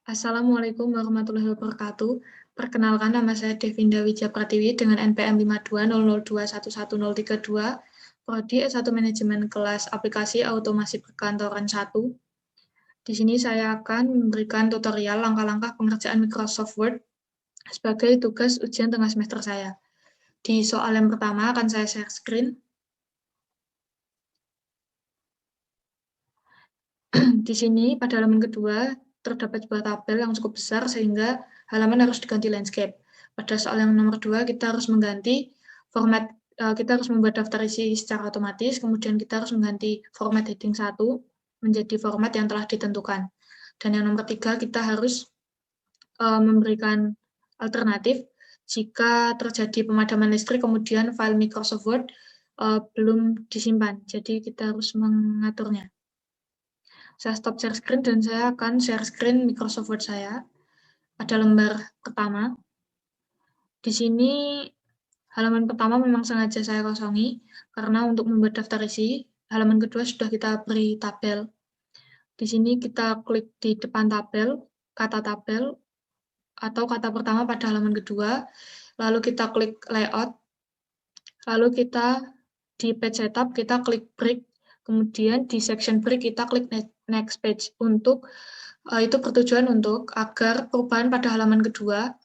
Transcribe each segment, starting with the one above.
Assalamualaikum warahmatullahi wabarakatuh. Perkenalkan, nama saya Devinda Wijaya dengan NPM 5200211032, Prodi S1 Manajemen Kelas Aplikasi Automasi Perkantoran 1. Di sini saya akan memberikan tutorial langkah-langkah pengerjaan Microsoft Word sebagai tugas ujian tengah semester saya. Di soal yang pertama akan saya share screen. Di sini pada halaman kedua terdapat sebuah tabel yang cukup besar sehingga halaman harus diganti landscape. Pada soal yang nomor 2 kita harus mengganti format, kita harus membuat daftar isi secara otomatis, kemudian kita harus mengganti format heading 1 menjadi format yang telah ditentukan. Dan yang nomor 3 kita harus memberikan alternatif jika terjadi pemadaman listrik kemudian file Microsoft Word belum disimpan. Jadi kita harus mengaturnya. Saya stop share screen dan saya akan share screen Microsoft Word saya pada lembar pertama. Di sini halaman pertama memang sengaja saya kosongi karena untuk membuat daftar isi, halaman kedua sudah kita beri tabel. Di sini kita klik di depan tabel, kata tabel, atau kata pertama pada halaman kedua, lalu kita klik layout, lalu kita di page setup kita klik break, kemudian di section break kita klik next page. Itu bertujuan untuk agar perubahan pada halaman kedua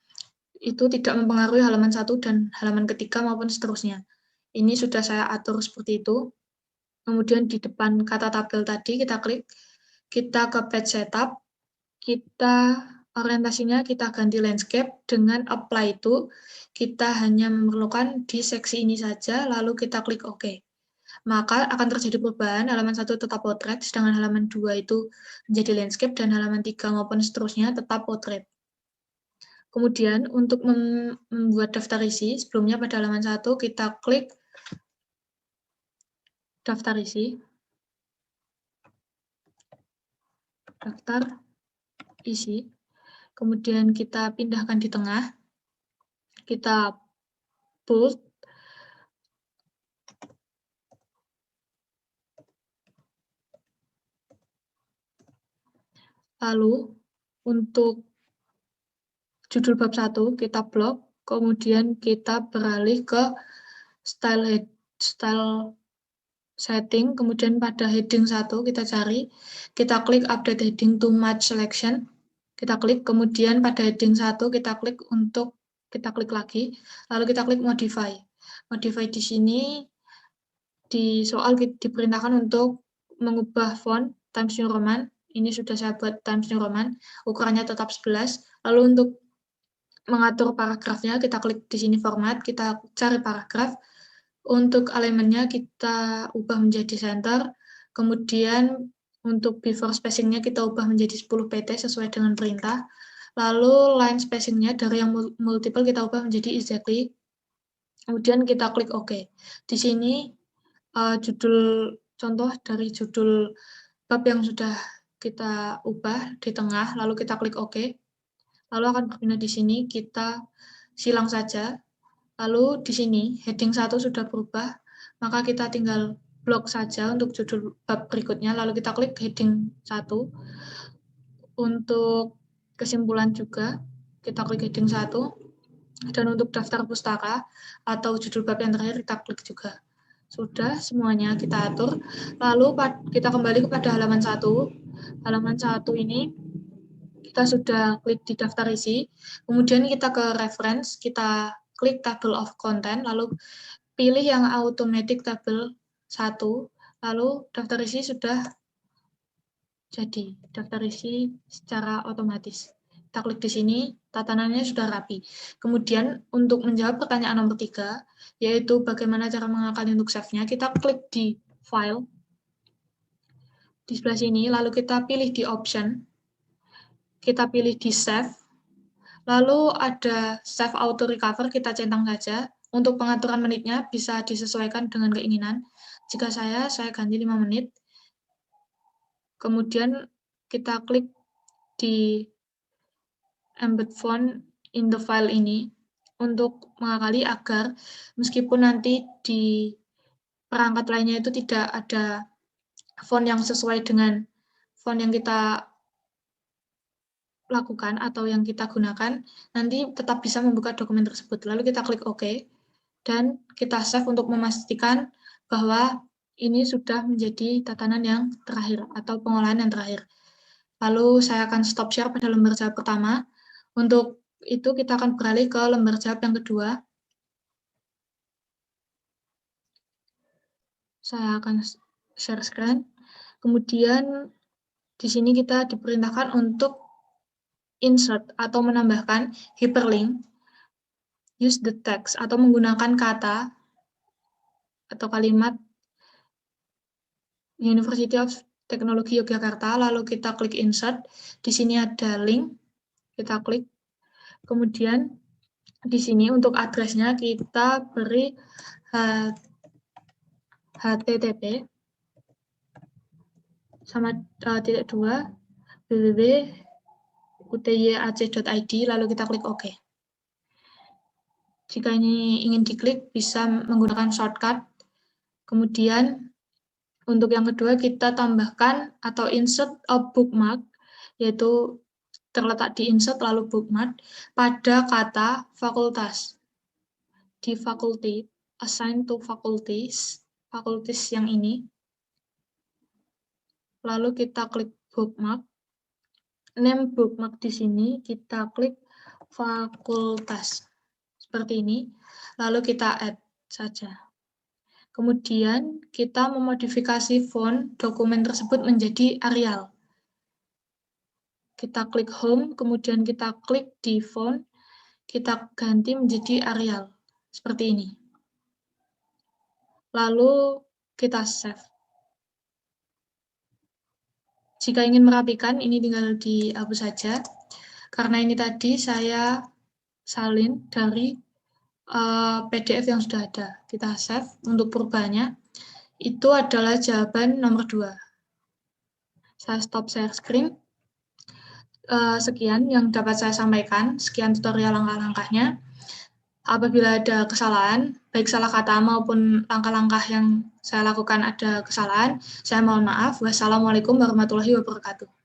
itu tidak mempengaruhi halaman 1 dan halaman ketiga maupun seterusnya. Ini sudah saya atur seperti itu. Kemudian di depan kata tabel tadi kita klik, kita ke page setup, kita orientasinya kita ganti landscape, dengan apply itu kita hanya memerlukan di seksi ini saja, lalu kita klik OK. Maka akan terjadi perubahan, halaman 1 tetap potret, sedangkan halaman 2 itu menjadi landscape, dan halaman 3 maupun seterusnya tetap potret. Kemudian untuk membuat daftar isi, sebelumnya pada halaman 1 kita klik daftar isi, daftar isi, kemudian kita pindahkan di tengah, kita bold, lalu untuk judul bab 1 kita blok, kemudian kita beralih ke style setting, kemudian pada heading 1 kita cari, kita klik update heading to match selection, kita klik, kemudian pada heading 1 kita klik lagi, lalu kita klik modify. Modify di sini di soal diperintahkan untuk mengubah font Times New Roman. Ini sudah saya buat Times New Roman, ukurannya tetap 11. Lalu untuk mengatur paragrafnya, kita klik di sini format, kita cari paragraf. Untuk alignment-nya kita ubah menjadi center, kemudian untuk before spacing-nya kita ubah menjadi 10 pt sesuai dengan perintah. Lalu line spacing-nya dari yang multiple kita ubah menjadi exactly. Kemudian kita klik OK. Di sini judul contoh dari judul bab yang sudah kita ubah di tengah, lalu kita klik OK. Lalu akan berpindah di sini, kita silang saja. Lalu di sini heading 1 sudah berubah, maka kita tinggal blok saja untuk judul bab berikutnya, lalu kita klik heading 1. Untuk kesimpulan juga, kita klik heading 1. Dan untuk daftar pustaka atau judul bab yang terakhir kita klik juga. Sudah semuanya kita atur. Lalu kita kembali kepada halaman 1. Halaman 1 ini kita sudah klik di daftar isi. Kemudian kita ke reference, kita klik table of content, lalu pilih yang automatic table 1. Lalu daftar isi sudah jadi. Daftar isi secara otomatis. Kita klik di sini, tatanannya sudah rapi. Kemudian untuk menjawab pertanyaan nomor 3, yaitu bagaimana cara mengakali untuk save-nya, kita klik di file, di sebelah sini, lalu kita pilih di option, kita pilih di save, lalu ada save auto recover, kita centang saja. Untuk pengaturan menitnya bisa disesuaikan dengan keinginan. Jika saya ganti 5 menit. Kemudian kita klik di embed font in the file ini untuk mengakali agar meskipun nanti di perangkat lainnya itu tidak ada font yang sesuai dengan font yang kita lakukan atau yang kita gunakan, nanti tetap bisa membuka dokumen tersebut. Lalu kita klik OK, dan kita save untuk memastikan bahwa ini sudah menjadi tatanan yang terakhir atau pengolahan yang terakhir. Lalu saya akan stop share pada lembar jawab pertama. Untuk itu kita akan beralih ke lembar jawab yang kedua. Saya akan share screen. Kemudian di sini kita diperintahkan untuk insert atau menambahkan hyperlink, use the text atau menggunakan kata atau kalimat University of Technology Yogyakarta, lalu kita klik insert. Di sini ada link, kita klik. Kemudian di sini untuk addressnya kita beri http sama .2 www.utyac.id, lalu kita klik OK. Jika ini ingin diklik, bisa menggunakan shortcut. Kemudian untuk yang kedua kita tambahkan atau insert a bookmark, yaitu terletak di insert lalu bookmark pada kata fakultas. Di faculty, assign to faculties yang ini. Lalu kita klik bookmark. Name bookmark di sini kita klik fakultas. Seperti ini. Lalu kita add saja. Kemudian kita memodifikasi font dokumen tersebut menjadi Arial. Kita klik home, kemudian kita klik di font, kita ganti menjadi Arial. Seperti ini. Lalu kita save. Jika ingin merapikan, ini tinggal dihapus saja. Karena ini tadi saya salin dari PDF yang sudah ada. Kita save untuk perubahannya. Itu adalah jawaban nomor 2. Saya stop share screen. Sekian yang dapat saya sampaikan. Sekian tutorial langkah-langkahnya. Apabila ada kesalahan, baik salah kata maupun langkah-langkah yang saya lakukan ada kesalahan, saya mohon maaf. Wassalamualaikum warahmatullahi wabarakatuh.